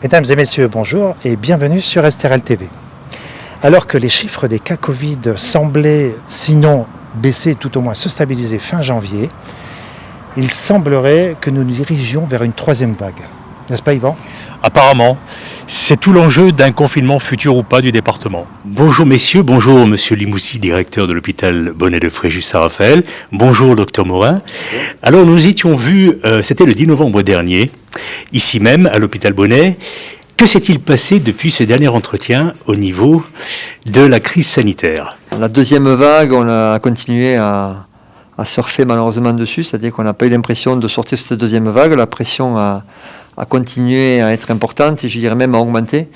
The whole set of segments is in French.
Mesdames et messieurs, bonjour et bienvenue sur STRL TV. Alors que les chiffres des cas Covid semblaient, sinon baisser, tout au moins se stabiliser fin janvier, il semblerait que nous nous dirigions vers une troisième vague. N'est-ce pas, Yvan ? Apparemment, c'est tout l'enjeu d'un confinement futur ou pas du département. Bonjour messieurs, bonjour monsieur Limousi, directeur de l'hôpital Bonnet de Fréjus-Saint-Raphaël. Bonjour docteur Morin. Alors nous étions vus, c'était le 10 novembre dernier, ici même à l'hôpital Bonnet. Que s'est-il passé depuis ce dernier entretien au niveau de la crise sanitaire ? La deuxième vague, on a continué à surfer malheureusement dessus, c'est-à-dire qu'on n'a pas eu l'impression de sortir cette deuxième vague. La pression a continué à être importante et je dirais même à augmenter.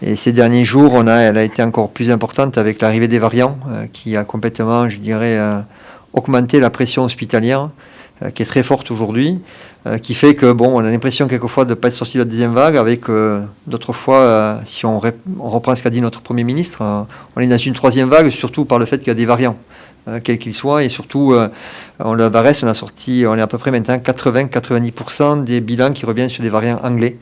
Et ces derniers jours, elle a été encore plus importante avec l'arrivée des variants qui a complètement, je dirais, augmenté la pression hospitalière qui est très forte aujourd'hui, qui fait que, on a l'impression quelquefois de ne pas être sorti de la deuxième vague avec d'autres fois, si on reprend ce qu'a dit notre Premier ministre, on est dans une troisième vague, surtout par le fait qu'il y a des variants. Quel qu'il soit, et surtout, on est à peu près maintenant 80-90% des bilans qui reviennent sur des variants anglais,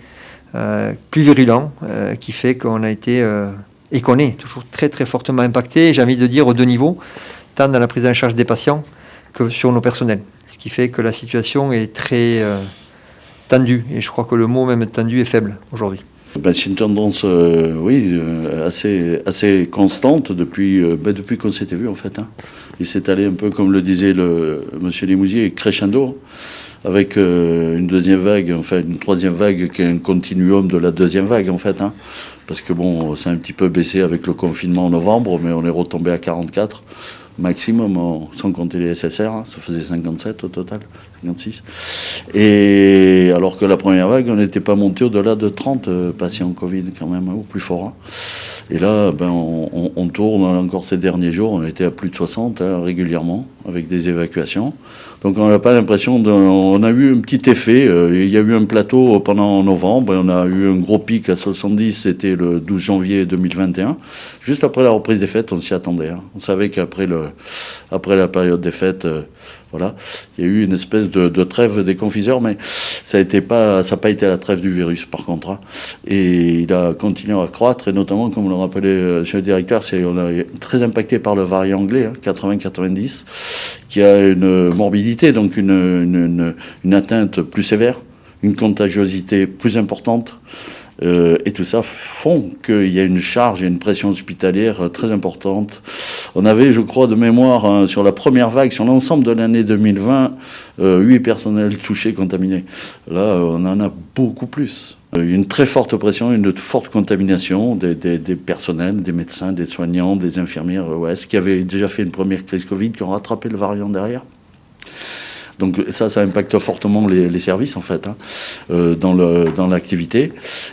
plus virulents, qui fait qu'on a été, et qu'on est toujours très très fortement impacté, j'ai envie de dire, aux deux niveaux, tant dans la prise en charge des patients que sur nos personnels. Ce qui fait que la situation est très tendue, et je crois que le mot même tendu est faible aujourd'hui. C'est une tendance, assez constante depuis qu'on s'était vu en fait. Il s'est allé un peu, comme le disait monsieur Limousier, crescendo, avec une deuxième vague, enfin une troisième vague qui est un continuum de la deuxième vague en fait. Parce que c'est un petit peu baissé avec le confinement en novembre, mais on est retombé à 44 maximum, sans compter les SSR, ça faisait 57 au total, 56. Et alors que la première vague, on n'était pas monté au-delà de 30 patients Covid quand même, au plus fort. Et là, on tourne encore ces derniers jours, on était à plus de 60 régulièrement, avec des évacuations. Donc on n'a pas l'impression on a eu un petit effet, il y a eu un plateau pendant novembre, et on a eu un gros pic à 70, c'était le 12 janvier 2021. Juste après la reprise des fêtes, on s'y attendait. On savait qu'après après la période des fêtes, il y a eu une espèce de trêve des confiseurs, mais ça n'a pas été la trêve du virus par contre. Et il a continué à croître, et notamment, comme le rappelait monsieur le directeur, on est très impacté par le variant anglais, 80-90, qui a une morbidité, donc une atteinte plus sévère, une contagiosité plus importante. Et tout ça font qu'il y a une charge et une pression hospitalière très importante. On avait, je crois, de mémoire, sur la première vague, sur l'ensemble de l'année 2020, 8 personnels touchés, contaminés. Là, on en a beaucoup plus. Une très forte pression, une forte contamination des personnels, des médecins, des soignants, des infirmières, qui avaient déjà fait une première crise Covid, qui ont rattrapé le variant derrière. Donc ça impacte fortement les services en fait, dans l'activité.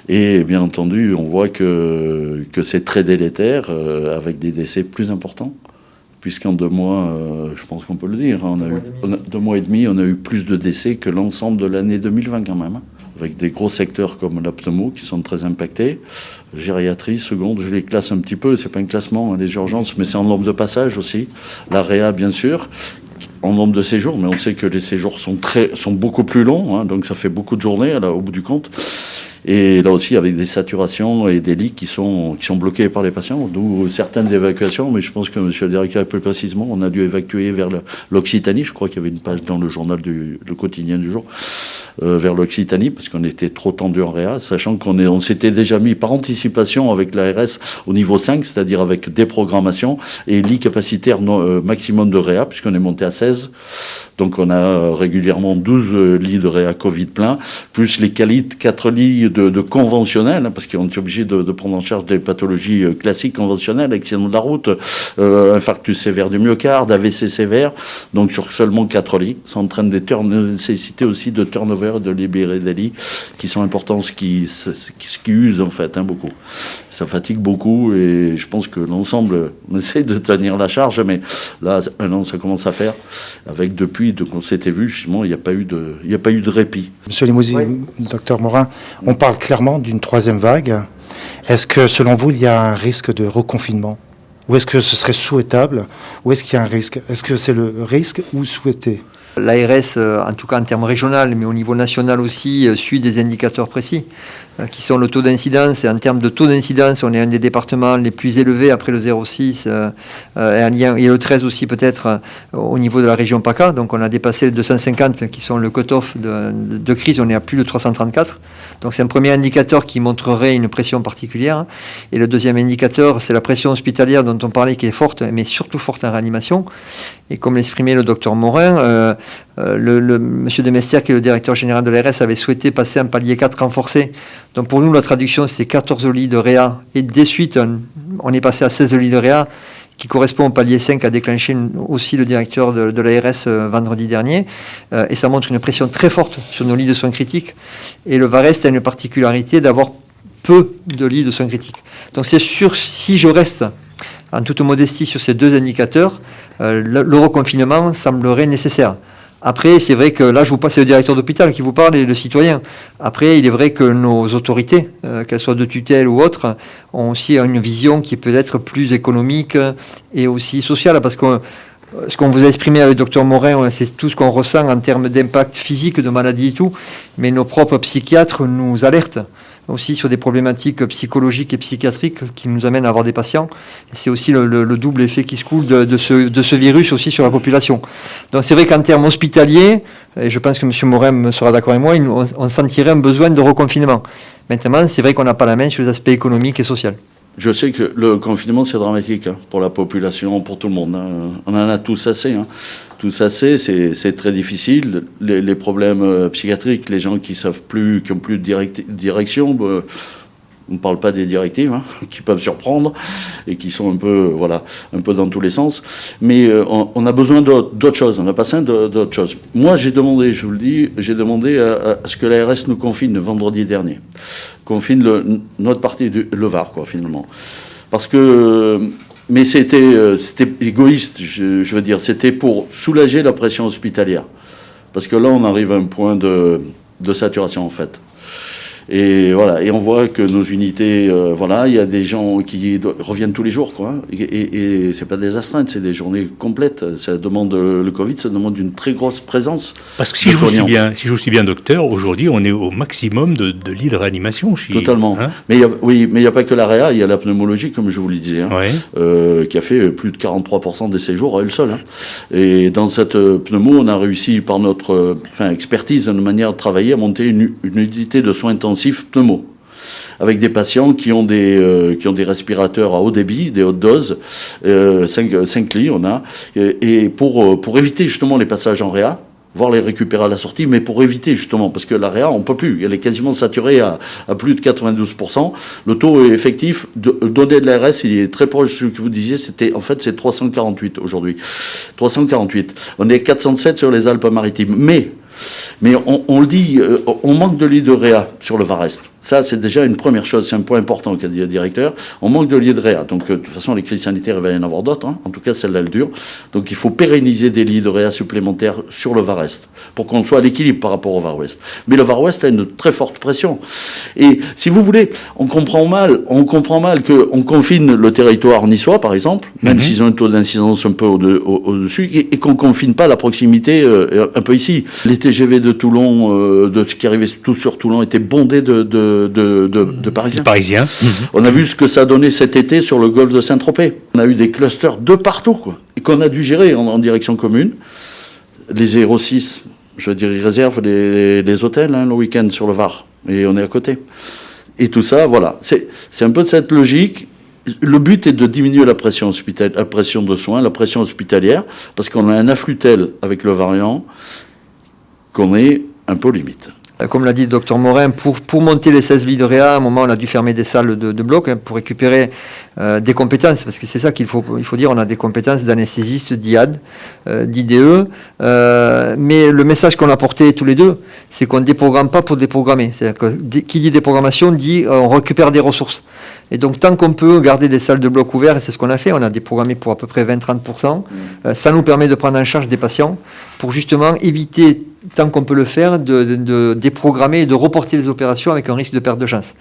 Et bien entendu, on voit que c'est très délétère, avec des décès plus importants. Puisqu'en 2 mois, je pense qu'on peut le dire, 2 mois et demi, on a eu plus de décès que l'ensemble de l'année 2020 quand même. Avec des gros secteurs comme la pneumo qui sont très impactés, gériatrie, seconde, je les classe un petit peu, c'est pas un classement, les urgences, mais c'est en nombre de passages aussi, la réa bien sûr, en nombre de séjours, mais on sait que les séjours sont beaucoup plus longs, donc ça fait beaucoup de journées là, au bout du compte. Et là aussi, avec des saturations et des lits qui sont bloqués par les patients, d'où certaines évacuations. Mais je pense que monsieur le directeur, plus précisément, on a dû évacuer vers l'Occitanie. Je crois qu'il y avait une page dans le journal le quotidien du jour, vers l'Occitanie, parce qu'on était trop tendu en réa, sachant qu'on s'était déjà mis par anticipation avec l'ARS au niveau 5, c'est-à-dire avec des programmations et lits capacitaires maximum de réa, puisqu'on est monté à 16. Donc on a régulièrement 12 lits de réa Covid plein, plus les 4 lits de conventionnels, parce qu'on est obligé de prendre en charge des pathologies classiques conventionnelles, accident de la route, infarctus sévère du myocarde, AVC sévère, donc sur seulement 4 lits. Ça entraîne des nécessités aussi de turnover, de libérer des lits qui sont importants, ce qui use en fait beaucoup. Ça fatigue beaucoup, et je pense que l'ensemble, on essaye de tenir la charge, mais là, un an, ça commence à faire, avec depuis qu'on s'était vu, justement, il n'y a pas eu de répit. Monsieur Limousi, oui. Docteur Morin, on parle clairement d'une troisième vague. Est-ce que, selon vous, il y a un risque de reconfinement ? Ou est-ce que ce serait souhaitable ? Ou est-ce qu'il y a un risque ? Est-ce que c'est le risque ou souhaité ? L'ARS, en tout cas en termes régional, mais au niveau national aussi, suit des indicateurs précis, qui sont le taux d'incidence. Et en termes de taux d'incidence, on est un des départements les plus élevés après le 0,6 et le 13 aussi peut-être au niveau de la région PACA. Donc on a dépassé les 250 qui sont le cut-off de crise, on est à plus de 334. Donc c'est un premier indicateur qui montrerait une pression particulière. Et le deuxième indicateur, c'est la pression hospitalière dont on parlait, qui est forte, mais surtout forte en réanimation. Et comme l'exprimait le docteur Morin, monsieur Demestière, qui est le directeur général de l'ARS, avait souhaité passer un palier 4 renforcé. Donc pour nous, la traduction, c'était 14 lits de réa. Et de suite, on est passé à 16 lits de réa, qui correspond au palier 5 qu'a déclenché aussi le directeur de l'ARS vendredi dernier. Et ça montre une pression très forte sur nos lits de soins critiques. Et le Var-Est a une particularité d'avoir peu de lits de soins critiques. Donc c'est sûr, si je reste en toute modestie sur ces deux indicateurs, le reconfinement semblerait nécessaire. Après, c'est vrai que là, je vous passe, c'est le directeur d'hôpital qui vous parle et le citoyen. Après, il est vrai que nos autorités, qu'elles soient de tutelle ou autres, ont aussi une vision qui peut être plus économique et aussi sociale, parce que ce qu'on vous a exprimé avec le docteur Morin, c'est tout ce qu'on ressent en termes d'impact physique, de maladie et tout, mais nos propres psychiatres nous alertent aussi sur des problématiques psychologiques et psychiatriques qui nous amènent à avoir des patients. Et c'est aussi le double effet qui se coule de ce virus aussi sur la population. Donc c'est vrai qu'en termes hospitaliers, et je pense que M. Morin sera d'accord avec moi, on sentirait un besoin de reconfinement. Maintenant, c'est vrai qu'on n'a pas la main sur les aspects économiques et sociaux. Je sais que le confinement, c'est dramatique pour la population, pour tout le monde. On en a tous assez. Tous assez, c'est très difficile. Les problèmes psychiatriques, les gens qui savent plus, qui n'ont plus de direction, on ne parle pas des directives, qui peuvent surprendre et qui sont un peu dans tous les sens. Mais on a besoin d'autres choses, on a besoin d'autres choses. Moi, j'ai demandé, je vous le dis, à ce que l'ARS nous confine vendredi dernier. Confine notre partie, le Var, finalement. Parce que... Mais c'était égoïste, je veux dire. C'était pour soulager la pression hospitalière. Parce que là, on arrive à un point de saturation, en fait. Et voilà, et on voit que nos unités, il y a des gens qui reviennent tous les jours, Et c'est pas des astreintes, c'est des journées complètes. Ça demande le Covid, ça demande une très grosse présence. Parce que si je vous suis bien, docteur, aujourd'hui, on est au maximum de lits de réanimation. Totalement. Mais il n'y a pas que la réa, il y a la pneumologie, comme je vous le disais, qui a fait plus de 43% des séjours à elle seule. Et dans cette pneumo, on a réussi par notre expertise, une manière de travailler, à monter une unité de soins intensifs pneumo, avec des patients qui ont des respirateurs à haut débit, des hautes doses, 5 lits on a, et pour éviter justement les passages en réa, voire les récupérer à la sortie, mais pour éviter justement, parce que la réa, on ne peut plus, elle est quasiment saturée à plus de 92%. Le taux effectif donné de l'ARS, il est très proche de ce que vous disiez, c'est 348 aujourd'hui. 348. On est 407 sur les Alpes-Maritimes. Mais on le dit, on manque de lits de réa sur le Var-Est. Ça, c'est déjà une première chose, c'est un point important qu'a dit le directeur. On manque de lits de réa. Donc, de toute façon, les crises sanitaires, il va y en avoir d'autres. En tout cas, celle-là, elle dure. Donc, il faut pérenniser des lits de réa supplémentaires sur le Var-Est pour qu'on soit à l'équilibre par rapport au Var-Ouest. Mais le Var-Ouest a une très forte pression. Et si vous voulez, on comprend mal qu'on confine le territoire niçois, par exemple, même s'ils ont un taux d'incidence un peu au-dessus, et qu'on confine pas la proximité un peu ici. Les TGV de Toulon, de ce qui arrivait tout sur Toulon, étaient bondés de Parisiens. Parisiens. On a vu ce que ça a donné cet été sur le golfe de Saint-Tropez. On a eu des clusters de partout, et qu'on a dû gérer en direction commune. Les 06, je veux dire, ils réservent les hôtels le week-end sur le Var, et on est à côté. Et tout ça, voilà. C'est un peu de cette logique. Le but est de diminuer la pression de soins, la pression hospitalière, parce qu'on a un afflux tel avec le variant qu'on est un peu limite. Comme l'a dit le docteur Morin, pour monter les 16 lits de réa, à un moment, on a dû fermer des salles de bloc pour récupérer des compétences, parce que c'est ça qu'il faut dire, on a des compétences d'anesthésiste, d'IAD, d'IDE, mais le message qu'on a porté tous les deux, c'est qu'on ne déprogramme pas pour déprogrammer. C'est-à-dire que qui dit déprogrammation dit on récupère des ressources. Et donc tant qu'on peut garder des salles de bloc ouvertes, et c'est ce qu'on a fait, on a déprogrammé pour à peu près 20-30%, ça nous permet de prendre en charge des patients pour justement éviter, tant qu'on peut le faire, de déprogrammer et de reporter les opérations avec un risque de perte de chance.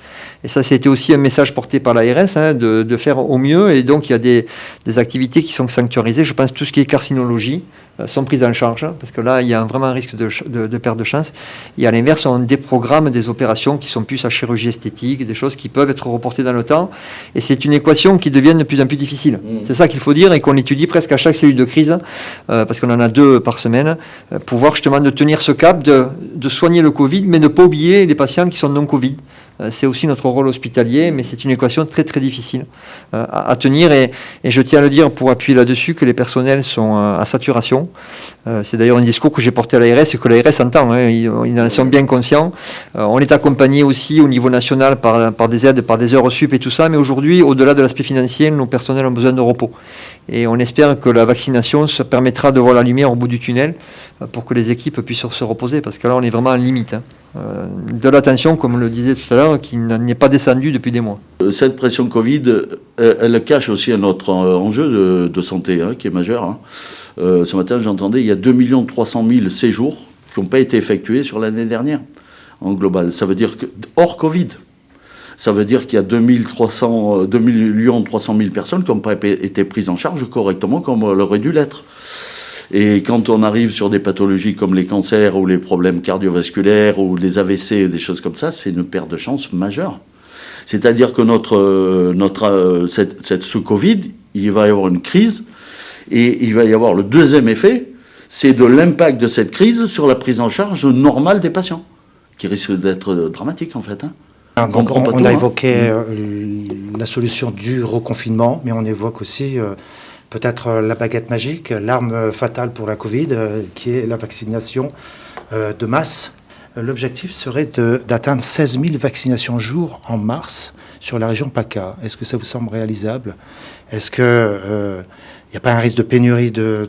Et ça, c'était aussi un message porté par l'ARS, de faire au mieux. Et donc, il y a des activités qui sont sanctuarisées. Je pense que tout ce qui est carcinologie sont prises en charge, parce que là, il y a vraiment un risque de perte de chance. Et à l'inverse, on déprogramme des opérations qui sont plus à chirurgie esthétique, des choses qui peuvent être reportées dans le temps. Et c'est une équation qui devient de plus en plus difficile. C'est ça qu'il faut dire et qu'on étudie presque à chaque cellule de crise, parce qu'on en a 2 par semaine, pour voir justement de tenir ce cap de soigner le Covid, mais ne pas oublier les patients qui sont non Covid. C'est aussi notre rôle hospitalier, mais c'est une équation très très difficile à tenir. Et je tiens à le dire pour appuyer là-dessus que les personnels sont à saturation. C'est d'ailleurs un discours que j'ai porté à l'ARS et que l'ARS entend. Ils en sont bien conscients. On est accompagné aussi au niveau national par des aides, par des heures sup et tout ça. Mais aujourd'hui, au-delà de l'aspect financier, nos personnels ont besoin de repos. Et on espère que la vaccination se permettra de voir la lumière au bout du tunnel pour que les équipes puissent se reposer. Parce que là, on est vraiment en limite. De la tension, comme le disait tout à l'heure, qui n'est pas descendue depuis des mois. Cette pression Covid, elle cache aussi un autre enjeu de santé qui est majeur. Ce matin, j'entendais, il y a 2 300 000 séjours qui n'ont pas été effectués sur l'année dernière, en global. Ça veut dire que, hors Covid, ça veut dire qu'il y a 2 300 000 personnes qui n'ont pas été prises en charge correctement comme elles auraient dû l'être. Et quand on arrive sur des pathologies comme les cancers ou les problèmes cardiovasculaires ou les AVC, des choses comme ça, c'est une perte de chance majeure. C'est-à-dire que ce Covid, il va y avoir une crise et il va y avoir le deuxième effet, c'est de l'impact de cette crise sur la prise en charge normale des patients, qui risque d'être dramatique en fait. Donc on a évoqué la solution du reconfinement, mais on évoque aussi peut-être la baguette magique, l'arme fatale pour la Covid, qui est la vaccination de masse. L'objectif serait d'atteindre 16 000 vaccinations jour en mars sur la région PACA. Est-ce que ça vous semble réalisable? Est-ce qu'il n'y a pas un risque de pénurie de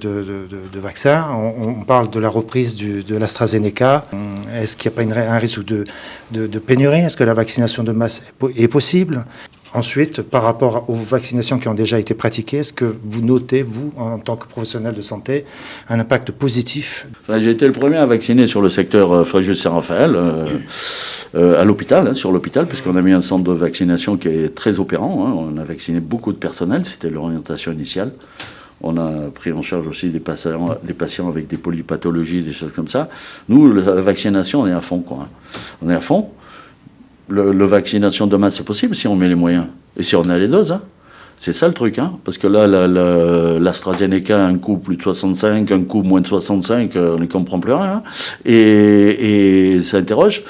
vaccins? On parle de la reprise de l'AstraZeneca. Est-ce qu'il n'y a pas un risque de pénurie? Est-ce que la vaccination de masse est possible? Ensuite, par rapport aux vaccinations qui ont déjà été pratiquées, est-ce que vous notez, vous, en tant que professionnel de santé, un impact positif? J'ai été le premier à vacciner sur le secteur Fréjus-Saint-Raphaël, à l'hôpital, sur l'hôpital, puisqu'on a mis un centre de vaccination qui est très opérant. On a vacciné beaucoup de personnel, c'était l'orientation initiale. On a pris en charge aussi des patients avec des polypathologies, des choses comme ça. Nous, la vaccination, on est à fond, On est à fond. Le vaccination de masse, c'est possible si on met les moyens. Et si on a les doses, C'est ça le truc, parce que là, l'AstraZeneca, un coup plus de 65, un coup moins de 65, on n'y comprend plus rien. Et ça interroge.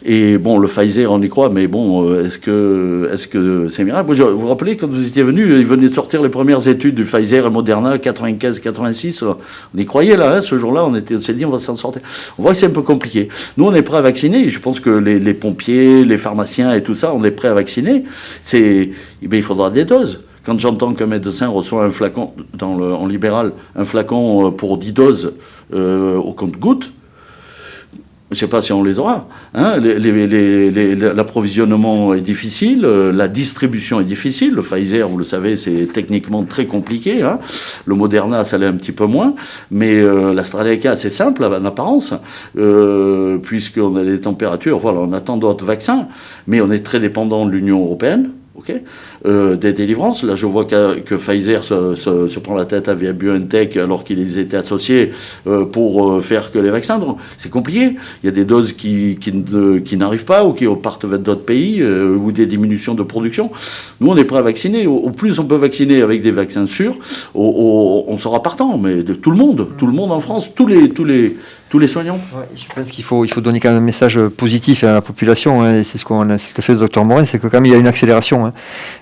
Et bon, le Pfizer, on y croit, mais bon, est-ce que c'est miracle? Vous vous rappelez, quand vous étiez venus, ils venaient de sortir les premières études du Pfizer et Moderna, 95-86. On y croyait, là, ce jour-là, on s'est dit, on va s'en sortir. On voit que c'est un peu compliqué. Nous, on est prêts à vacciner. Je pense que les pompiers, les pharmaciens et tout ça, on est prêts à vacciner. Il faudra des doses. Quand j'entends qu'un médecin reçoit un flacon, en libéral, un flacon pour 10 doses au compte-gouttes, je ne sais pas si on les aura. L'approvisionnement est difficile, la distribution est difficile. Le Pfizer, vous le savez, c'est techniquement très compliqué. Le Moderna, ça l'est un petit peu moins. Mais l'AstraZeneca, c'est simple en apparence, puisqu'on a des températures. Voilà, on attend d'autres vaccins, mais on est très dépendant de l'Union européenne. Des délivrances. Là, je vois que Pfizer se prend la tête avec BioNTech alors qu'ils étaient associés pour faire que les vaccins. Donc, c'est compliqué. Il y a des doses qui n'arrivent pas ou qui partent vers d'autres pays ou des diminutions de production. Nous, on est prêts à vacciner. Au plus on peut vacciner avec des vaccins sûrs, on sera partant. Mais de tout le monde en France, tous les soignants. Ouais, je pense qu'il faut donner quand même un message positif à la population. Et c'est ce que fait le docteur Morin, c'est que quand même il y a une accélération.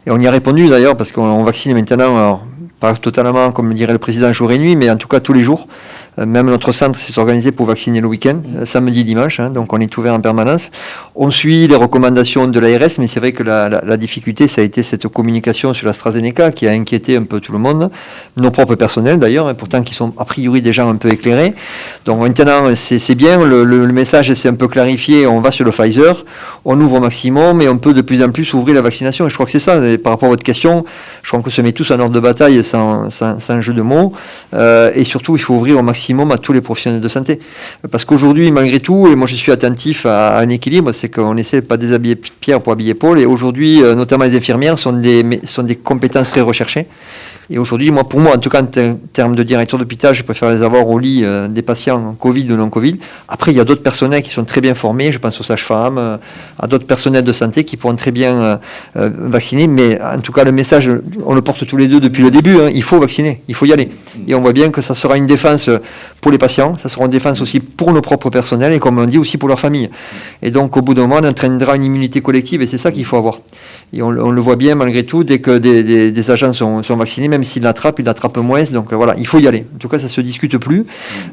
Et on y a répondu d'ailleurs parce qu'on vaccine maintenant, alors, pas totalement comme dirait le président jour et nuit, mais en tout cas tous les jours. Même notre centre s'est organisé pour vacciner le week-end, samedi, dimanche, donc on est ouvert en permanence. On suit les recommandations de l'ARS, mais c'est vrai que la difficulté, ça a été cette communication sur l'AstraZeneca qui a inquiété un peu tout le monde, nos propres personnels d'ailleurs, et pourtant qui sont a priori des gens un peu éclairés. Donc maintenant, c'est bien, le message s'est un peu clarifié, on va sur le Pfizer, on ouvre au maximum et on peut de plus en plus ouvrir la vaccination. Et je crois que c'est ça, et par rapport à votre question, je crois qu'on se met tous en ordre de bataille sans jeu de mots, et surtout il faut ouvrir au maximum maximum à tous les professionnels de santé. Parce qu'aujourd'hui, malgré tout, et moi je suis attentif à un équilibre, c'est qu'on essaie de pas déshabiller Pierre pour habiller Paul. Et aujourd'hui, notamment les infirmières sont des compétences très recherchées. Et aujourd'hui, pour moi, en tout cas, en termes de directeur d'hôpital, je préfère les avoir au lit des patients Covid ou non Covid. Après, il y a d'autres personnels qui sont très bien formés. Je pense aux sages-femmes, à d'autres personnels de santé qui pourront très bien vacciner. Mais en tout cas, le message, on le porte tous les deux depuis le début. Il faut vacciner, il faut y aller. Et on voit bien que ça sera une défense pour les patients, ça sera une défense aussi pour nos propres personnels et comme on dit aussi pour leur famille. Et donc, au bout d'un moment, on entraînera une immunité collective et c'est ça qu'il faut avoir. Et on le voit bien malgré tout, dès que des agents sont vaccinés, même s'ils l'attrapent, ils l'attrapent moins. Donc voilà, il faut y aller. En tout cas, ça ne se discute plus.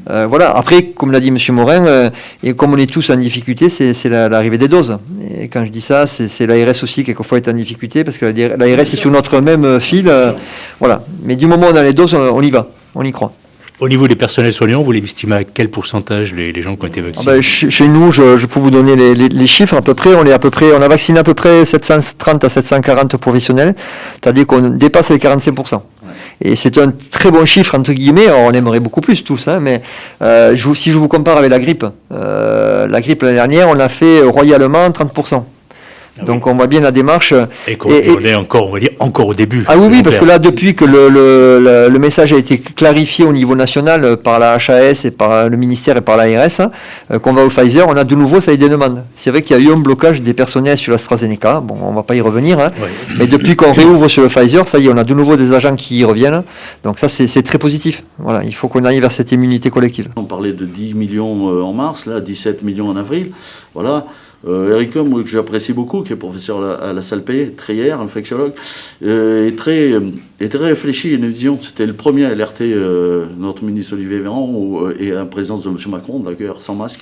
Voilà. Après, comme l'a dit M. Morin, et comme on est tous en difficulté, c'est l'arrivée des doses. Et quand je dis ça, c'est l'ARS aussi, quelquefois, est en difficulté, parce que l'ARS est sur notre même fil. Voilà. Mais du moment où on a les doses, on y va, on y croit. Au niveau des personnels soignants, vous les estimez à quel pourcentage les gens qui ont été vaccinés? Chez nous, je peux vous donner les chiffres à peu près. On a vacciné à peu près 730 à 740 professionnels, c'est-à-dire qu'on dépasse les 45%. Et c'est un très bon chiffre, entre guillemets. Alors, on aimerait beaucoup plus tous, mais si je vous compare avec la grippe l'année dernière, on a fait royalement 30%. Donc on voit bien la démarche. Et on est encore, on va dire, encore au début. Ah oui, parce que là, depuis que le message a été clarifié au niveau national par la HAS et par le ministère et par l'ARS, qu'on va au Pfizer, on a de nouveau ça des demandes. C'est vrai qu'il y a eu un blocage des personnels sur l'AstraZeneca. Bon, on ne va pas y revenir. Oui. Mais depuis qu'on réouvre sur le Pfizer, ça y est, on a de nouveau des agents qui y reviennent. Donc ça, c'est très positif. Voilà, il faut qu'on aille vers cette immunité collective. On parlait de 10 millions en mars, là, 17 millions en avril. Voilà. Eric Homme, que j'apprécie beaucoup, qui est professeur à la Salpêtrière, Treyer, infectiologue, est très réfléchi, une vision. C'était le premier à alerter notre ministre Olivier Véran et en présence de M. Macron, d'ailleurs sans masque,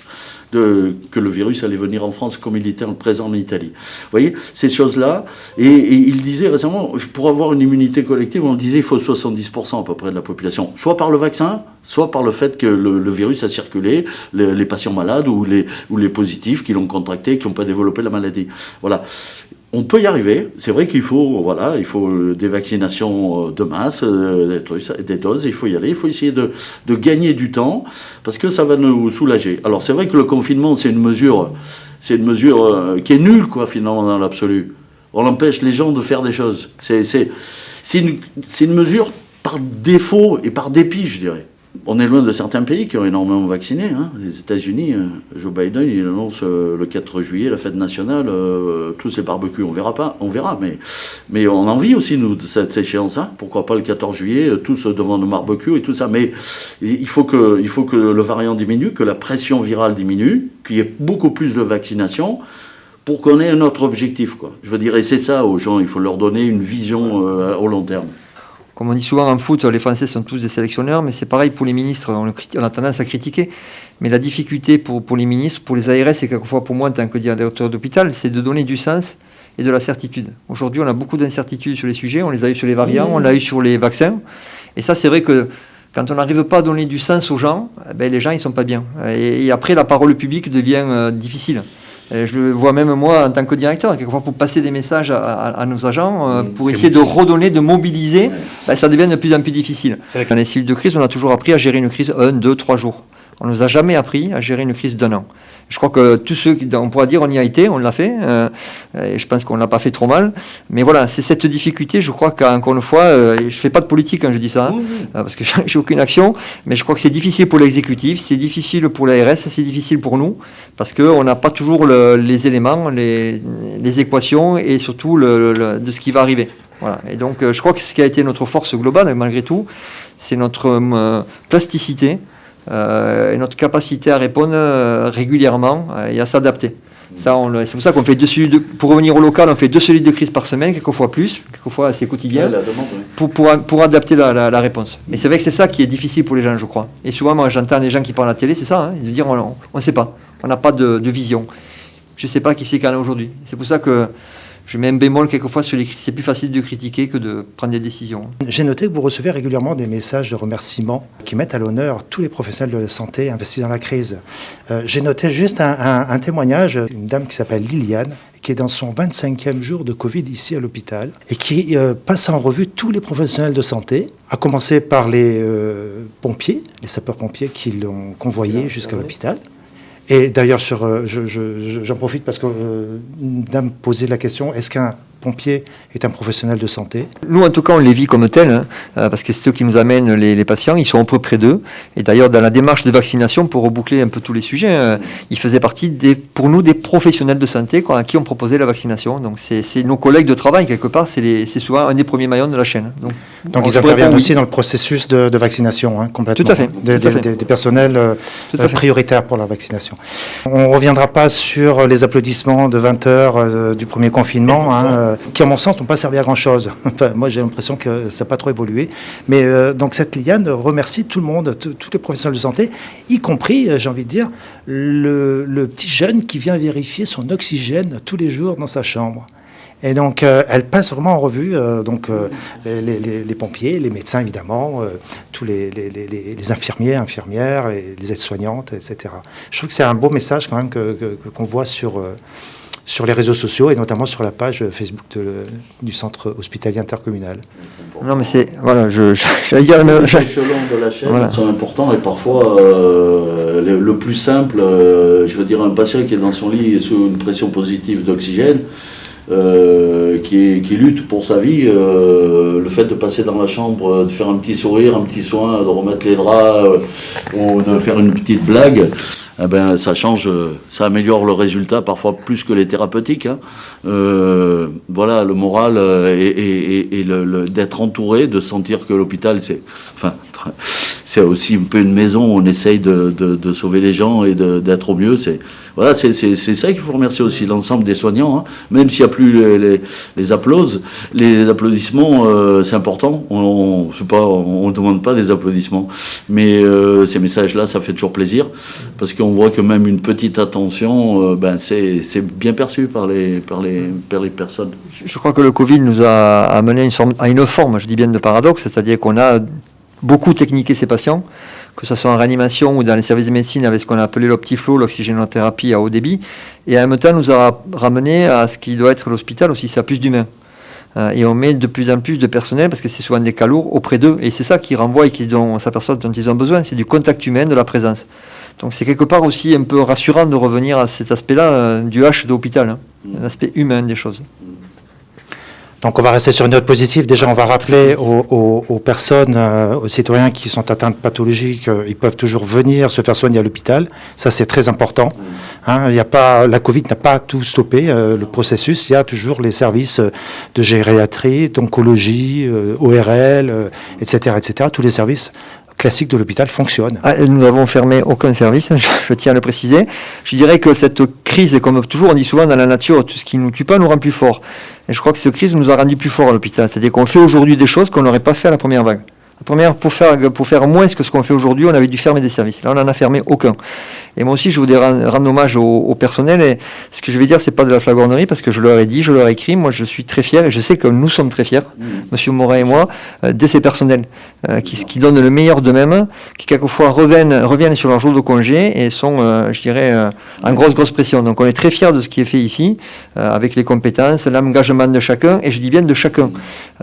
que le virus allait venir en France comme il était présent en Italie. Vous voyez, ces choses-là, et il disait récemment, pour avoir une immunité collective, on disait il faut 70% à peu près de la population, soit par le vaccin, soit par le fait que le virus a circulé, les patients malades ou les positifs qui l'ont contracté, qui n'ont pas développé la maladie. Voilà. On peut y arriver. C'est vrai qu'il faut, il faut des vaccinations de masse, des doses. Il faut y aller. Il faut essayer de gagner du temps parce que ça va nous soulager. Alors c'est vrai que le confinement, c'est une mesure qui est nulle, quoi, finalement, dans l'absolu. On empêche les gens de faire des choses. C'est une mesure par défaut et par dépit, je dirais. On est loin de certains pays qui ont énormément vacciné. Les États-Unis, Joe Biden, il annonce le 4 juillet, la fête nationale, tous ces barbecues. On verra, mais on a envie aussi, nous, de cette échéance. Pourquoi pas le 14 juillet, tous devant nos barbecues et tout ça. Mais il faut que le variant diminue, que la pression virale diminue, qu'il y ait beaucoup plus de vaccination pour qu'on ait un autre objectif, quoi. Je veux dire, et c'est ça aux gens, il faut leur donner une vision au long terme. Comme on dit souvent en foot, les Français sont tous des sélectionneurs, mais c'est pareil pour les ministres, on a tendance à critiquer. Mais la difficulté pour les ministres, pour les ARS, et quelquefois pour moi en tant que directeur d'hôpital, c'est de donner du sens et de la certitude. Aujourd'hui, on a beaucoup d'incertitudes sur les sujets, on les a eu sur les variants, on l'a eu sur les vaccins. Et ça, c'est vrai que quand on n'arrive pas à donner du sens aux gens, les gens, ils ne sont pas bien. Et après, la parole publique devient difficile. Je le vois même moi en tant que directeur, quelquefois pour passer des messages à nos agents, pour essayer de redonner, de mobiliser, ça devient de plus en plus difficile. Dans les cellules de crise, on a toujours appris à gérer une crise 1, 2, 3 jours. On ne nous a jamais appris à gérer une crise d'1 an. Je crois que tous ceux, on pourra dire on y a été, on l'a fait, et je pense qu'on ne l'a pas fait trop mal. Mais voilà, c'est cette difficulté, je crois qu'encore une fois, je ne fais pas de politique quand je dis ça, parce que j'ai aucune action, mais je crois que c'est difficile pour l'exécutif, c'est difficile pour l'ARS, c'est difficile pour nous, parce qu'on n'a pas toujours les éléments, les équations, et surtout de ce qui va arriver. Voilà. Et donc je crois que ce qui a été notre force globale, malgré tout, c'est notre plasticité, et notre capacité à répondre régulièrement et à s'adapter. C'est pour ça qu'on fait pour revenir au local, on fait 2 cellules de crise par semaine, quelquefois plus, quelquefois c'est quotidien, pour adapter la réponse. Mais c'est vrai que c'est ça qui est difficile pour les gens, je crois. Et souvent, moi, j'entends les gens qui parlent à la télé, c'est ça, de dire on ne sait pas, on n'a pas de vision. Je ne sais pas qui c'est qu'on a aujourd'hui. C'est pour ça que je mets un bémol quelquefois sur les crises. C'est plus facile de critiquer que de prendre des décisions. J'ai noté que vous recevez régulièrement des messages de remerciements qui mettent à l'honneur tous les professionnels de la santé investis dans la crise. J'ai noté juste un témoignage d'une dame qui s'appelle Liliane, qui est dans son 25e jour de Covid ici à l'hôpital et qui passe en revue tous les professionnels de santé, à commencer par les pompiers, les sapeurs-pompiers qui l'ont convoyé jusqu'à l'hôpital. Et d'ailleurs, j'en profite parce que une dame posait la question, est-ce qu'un pompier est un professionnel de santé? Nous, en tout cas, on les vit comme tels, parce que c'est eux qui nous amènent les patients, ils sont un peu près d'eux. Et d'ailleurs, dans la démarche de vaccination, pour reboucler un peu tous les sujets, ils faisaient partie, pour nous, des professionnels de santé à qui on proposait la vaccination. Donc, c'est nos collègues de travail, quelque part, c'est souvent un des premiers maillons de la chaîne. Donc ils interviennent aussi dans le processus de vaccination, complètement. Tout à fait. Des personnels prioritaires pour la vaccination. On ne reviendra pas sur les applaudissements de 20 heures du premier confinement, qui, à mon sens, n'ont pas servi à grand-chose. Enfin, moi, j'ai l'impression que ça n'a pas trop évolué. Mais donc, cette liane remercie tout le monde, tous les professionnels de santé, y compris, j'ai envie de dire, le petit jeune qui vient vérifier son oxygène tous les jours dans sa chambre. Et donc, elle passe vraiment en revue les pompiers, les médecins, évidemment, tous les infirmiers, infirmières, les aides-soignantes, etc. Je trouve que c'est un beau message quand même qu'on voit sur les réseaux sociaux et notamment sur la page Facebook du centre hospitalier intercommunal. Non, mais c'est... Voilà, j'allais dire... Les échelons de la chaîne sont importants et parfois le plus simple, je veux dire un patient qui est dans son lit sous une pression positive d'oxygène, qui lutte pour sa vie, le fait de passer dans la chambre, de faire un petit sourire, un petit soin, de remettre les draps ou de faire une petite blague, eh ben, ça change, ça améliore le résultat parfois plus que les thérapeutiques. Voilà, le moral et d'être entouré, de sentir que l'hôpital, c'est aussi un peu une maison où on essaye de sauver les gens et d'être au mieux. C'est ça qu'il faut remercier aussi l'ensemble des soignants, même s'il n'y a plus les applaudissements, c'est important. On ne demande pas des applaudissements, mais ces messages-là, ça fait toujours plaisir parce qu'on voit que même une petite attention, c'est bien perçu par les personnes. Je crois que le Covid nous a amené à une forme, je dis bien de paradoxe, c'est-à-dire qu'on a beaucoup techniqué ces patients, que ce soit en réanimation ou dans les services de médecine avec ce qu'on a appelé l'optiflow, l'oxygénothérapie à haut débit, et en même temps nous a ramené à ce qui doit être l'hôpital aussi, ça a plus d'humains. Et on met de plus en plus de personnel, parce que c'est souvent des cas lourds, auprès d'eux, et c'est ça qui renvoie et on s'aperçoit dont ils ont besoin, c'est du contact humain, de la présence. Donc c'est quelque part aussi un peu rassurant de revenir à cet aspect-là du H de l'hôpital, l'aspect humain des choses. Donc on va rester sur une note positive. Déjà, on va rappeler aux personnes, aux citoyens qui sont atteints de pathologies qu'ils peuvent toujours venir se faire soigner à l'hôpital. Ça, c'est très important. La Covid n'a pas tout stoppé, le processus. Il y a toujours les services de gériatrie, d'oncologie, ORL, etc., etc. Tous les services classiques de l'hôpital fonctionnent. Nous n'avons fermé aucun service, je tiens à le préciser. Je dirais que cette crise, comme toujours, on dit souvent dans la nature, tout ce qui ne nous tue pas nous rend plus forts. Et je crois que cette crise nous a rendu plus forts à l'hôpital. C'est-à-dire qu'on fait aujourd'hui des choses qu'on n'aurait pas fait à la première vague. La première, pour faire moins que ce qu'on fait aujourd'hui, on avait dû fermer des services. Là, on n'en a fermé aucun. Et moi aussi, je voudrais rendre hommage au personnel. Et ce que je vais dire, c'est pas de la flagornerie, parce que je leur ai dit, je leur ai écrit. Moi, je suis très fier, et je sais que nous sommes très fiers, Monsieur Morin et moi, de ces personnels qui donnent le meilleur d'eux-mêmes, qui quelquefois reviennent sur leur jour de congé et sont, je dirais, en grosse pression. Donc, on est très fiers de ce qui est fait ici, avec les compétences, l'engagement de chacun, et je dis bien de chacun.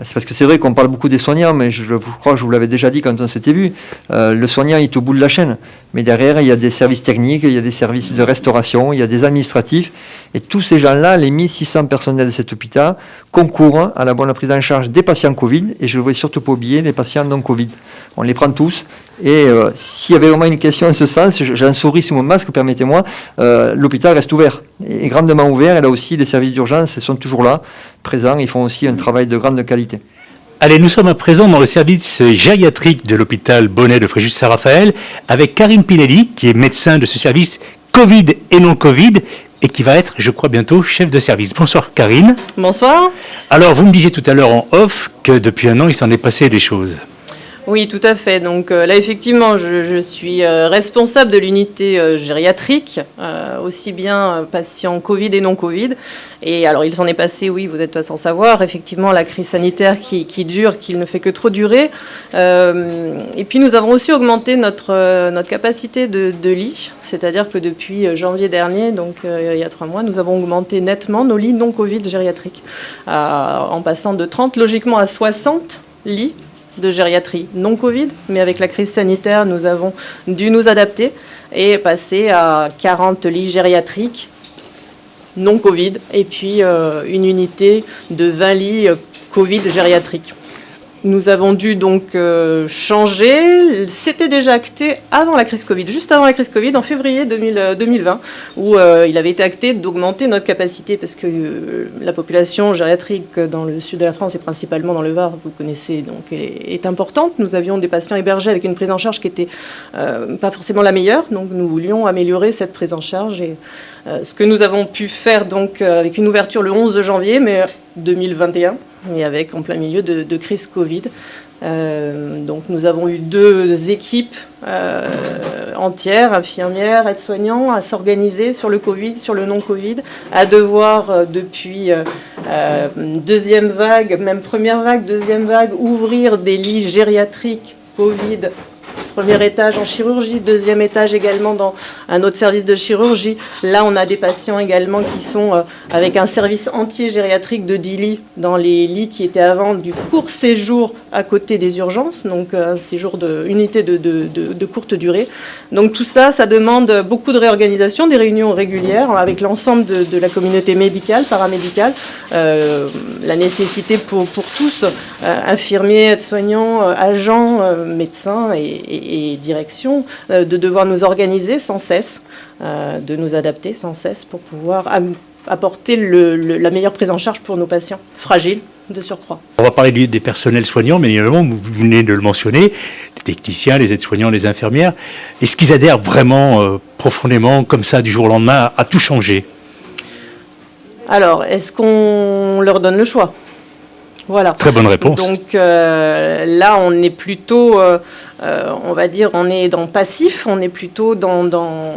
C'est parce que c'est vrai qu'on parle beaucoup des soignants, mais je crois que je vous l'avais déjà dit quand on s'était vu, le soignant il est au bout de la chaîne, mais derrière il y a des services techniques, il y a des services de restauration, il y a des administratifs, et tous ces gens-là, les 1600 personnels de cet hôpital, concourent à la bonne prise en charge des patients Covid, et je ne voulais surtout pas oublier les patients non Covid. On les prend tous, et s'il y avait vraiment une question en ce sens, j'en souris sous mon masque, permettez-moi, l'hôpital reste ouvert, et grandement ouvert, et là aussi les services d'urgence sont toujours là, présents, ils font aussi un travail de grande qualité. Allez, nous sommes à présent dans le service gériatrique de l'hôpital Bonnet de Fréjus-Saint-Raphaël avec Karine Pinelli, qui est médecin de ce service Covid et non Covid, et qui va être, je crois, bientôt chef de service. Bonsoir Karine. Bonsoir. Alors, vous me disiez tout à l'heure en off que depuis un an, il s'en est passé des choses. Oui, tout à fait. Donc là, effectivement, je suis responsable de l'unité gériatrique, aussi bien patients Covid et non Covid. Et alors, il s'en est passé, oui, vous êtes sans savoir, effectivement, la crise sanitaire qui dure, qui ne fait que trop durer. Et puis, nous avons aussi augmenté notre capacité de lit, c'est-à-dire que depuis janvier dernier, donc il y a 3 mois, nous avons augmenté nettement nos lits non Covid gériatriques, en passant de 30 logiquement à 60 lits de gériatrie non Covid, mais avec la crise sanitaire, nous avons dû nous adapter et passer à 40 lits gériatriques non Covid, et puis une unité de 20 lits Covid gériatriques. Nous avons dû donc changer. C'était déjà acté avant la crise Covid, juste avant la crise Covid, en février 2020, où il avait été acté d'augmenter notre capacité, parce que la population gériatrique dans le sud de la France, et principalement dans le Var, vous connaissez, donc est importante. Nous avions des patients hébergés avec une prise en charge qui était pas forcément la meilleure, donc nous voulions améliorer cette prise en charge. Et ce que nous avons pu faire donc avec une ouverture le 11 janvier, mais 2021, et avec en plein milieu de crise Covid. Donc nous avons eu 2 équipes entières, infirmières, aides-soignants, à s'organiser sur le Covid, sur le non-Covid, à devoir depuis deuxième vague, même première vague, deuxième vague, ouvrir des lits gériatriques Covid. Premier étage en chirurgie, deuxième étage également dans un autre service de chirurgie. Là, on a des patients également qui sont avec un service entier gériatrique de 10 lits dans les lits qui étaient avant du court séjour à côté des urgences, donc un séjour unité de courte durée. Donc tout ça, ça demande beaucoup de réorganisation, des réunions régulières avec l'ensemble de la communauté médicale, paramédicale, la nécessité pour tous, infirmiers, aides-soignants, agents, médecins et direction, de devoir nous organiser sans cesse, de nous adapter sans cesse pour pouvoir apporter la meilleure prise en charge pour nos patients fragiles de surcroît. On va parler des personnels soignants, mais évidemment, vous venez de le mentionner, les techniciens, les aides-soignants, les infirmières. Est-ce qu'ils adhèrent vraiment profondément, comme ça, du jour au lendemain, à tout changer ? Alors, est-ce qu'on leur donne le choix ? Voilà. Très bonne réponse. Donc là, on est plutôt, on va dire, on est dans passif, on est plutôt dans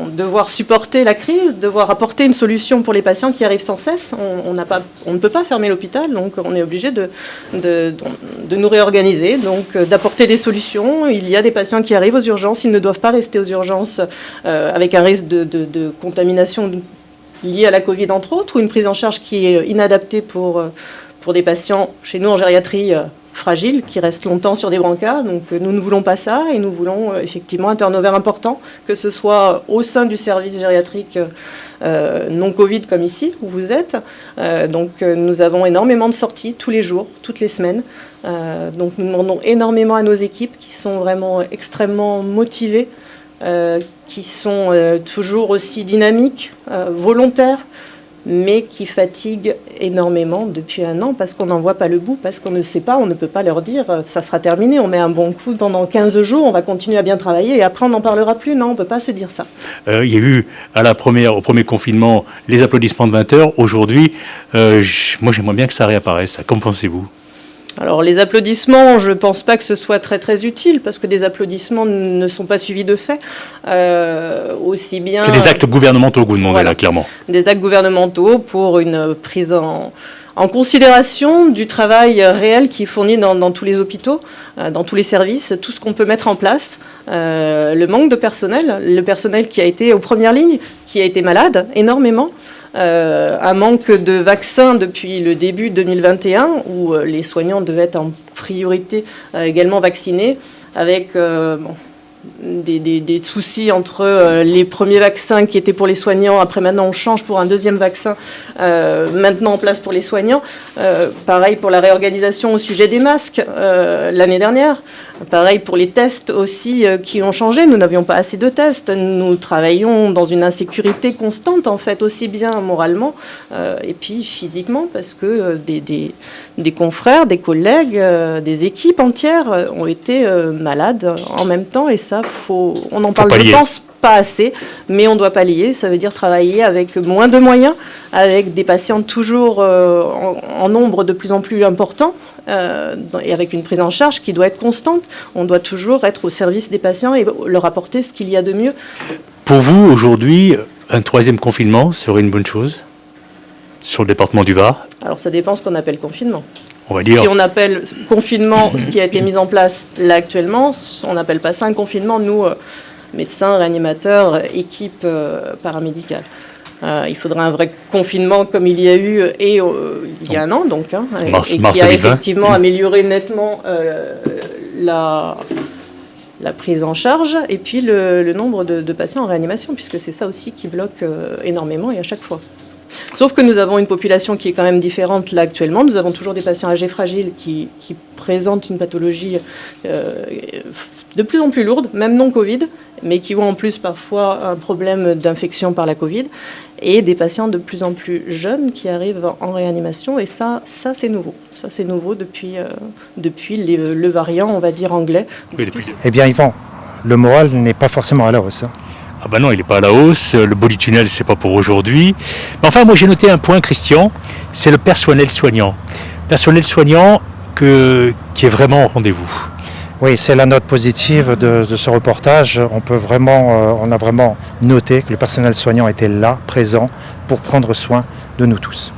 devoir supporter la crise, devoir apporter une solution pour les patients qui arrivent sans cesse. On ne peut pas fermer l'hôpital, donc on est obligé de nous réorganiser, donc d'apporter des solutions. Il y a des patients qui arrivent aux urgences, ils ne doivent pas rester aux urgences avec un risque de contamination liée à la Covid, entre autres, ou une prise en charge qui est inadaptée pour des patients, chez nous en gériatrie, fragiles, qui restent longtemps sur des brancards. Donc nous ne voulons pas ça, et nous voulons effectivement un turnover important, que ce soit au sein du service gériatrique non Covid comme ici, où vous êtes. Donc nous avons énormément de sorties tous les jours, toutes les semaines. Donc nous demandons énormément à nos équipes, qui sont vraiment extrêmement motivées, qui sont toujours aussi dynamiques, volontaires, mais qui fatiguent énormément depuis 1 an, parce qu'on n'en voit pas le bout, parce qu'on ne sait pas, on ne peut pas leur dire ça sera terminé, on met un bon coup pendant 15 jours, on va continuer à bien travailler et après on n'en parlera plus. Non, on ne peut pas se dire ça. Il y a eu au premier confinement les applaudissements de 20 heures. Aujourd'hui, moi j'aimerais bien que ça réapparaisse. Qu'en pensez-vous ? Alors les applaudissements, je ne pense pas que ce soit très très utile, parce que des applaudissements ne sont pas suivis de faits. Aussi bien. C'est des actes gouvernementaux que vous demandez, voilà, là, clairement. Des actes gouvernementaux pour une prise en considération du travail réel qui est fourni dans tous les hôpitaux, dans tous les services, tout ce qu'on peut mettre en place. Le manque de personnel, le personnel qui a été aux premières lignes, qui a été malade énormément. Un manque de vaccins depuis le début 2021, où les soignants devaient être en priorité également vaccinés, avec des soucis entre les premiers vaccins qui étaient pour les soignants, après maintenant on change pour un deuxième vaccin maintenant en place pour les soignants. Pareil pour la réorganisation au sujet des masques l'année dernière. Pareil pour les tests aussi qui ont changé. Nous n'avions pas assez de tests. Nous travaillons dans une insécurité constante, en fait, aussi bien moralement et puis physiquement, parce que des confrères, des collègues, des équipes entières ont été malades en même temps. Et ça, on en parle, je pense, pas assez, mais on doit pallier. Ça veut dire travailler avec moins de moyens, avec des patients toujours en nombre de plus en plus important et avec une prise en charge qui doit être constante. On doit toujours être au service des patients et leur apporter ce qu'il y a de mieux. Pour vous, aujourd'hui, un troisième confinement serait une bonne chose sur le département du Var? Alors ça dépend ce qu'on appelle confinement. On va dire. Si on appelle confinement ce qui a été mis en place là actuellement, on n'appelle pas ça un confinement, nous, médecins, réanimateurs, équipe paramédicale. Il faudrait un vrai confinement comme il y a eu il y a un an, donc, mars qui a 2020. effectivement amélioré nettement la prise en charge et puis le nombre de patients en réanimation, puisque c'est ça aussi qui bloque énormément et à chaque fois. Sauf que nous avons une population qui est quand même différente là actuellement. Nous avons toujours des patients âgés fragiles qui présentent une pathologie de plus en plus lourde, même non Covid, mais qui ont en plus parfois un problème d'infection par la Covid, et des patients de plus en plus jeunes qui arrivent en réanimation. Et ça c'est nouveau. Ça c'est nouveau depuis le variant, on va dire, anglais. Oui, depuis. Eh bien Yvan, le moral n'est pas forcément à la hausse. Ah ben non, il n'est pas à la hausse, le bout du tunnel, c'est pas pour aujourd'hui. Mais enfin, moi j'ai noté un point, Christian, c'est le personnel soignant. Personnel soignant qui est vraiment au rendez-vous. Oui, c'est la note positive de ce reportage. On a vraiment noté que le personnel soignant était là, présent, pour prendre soin de nous tous.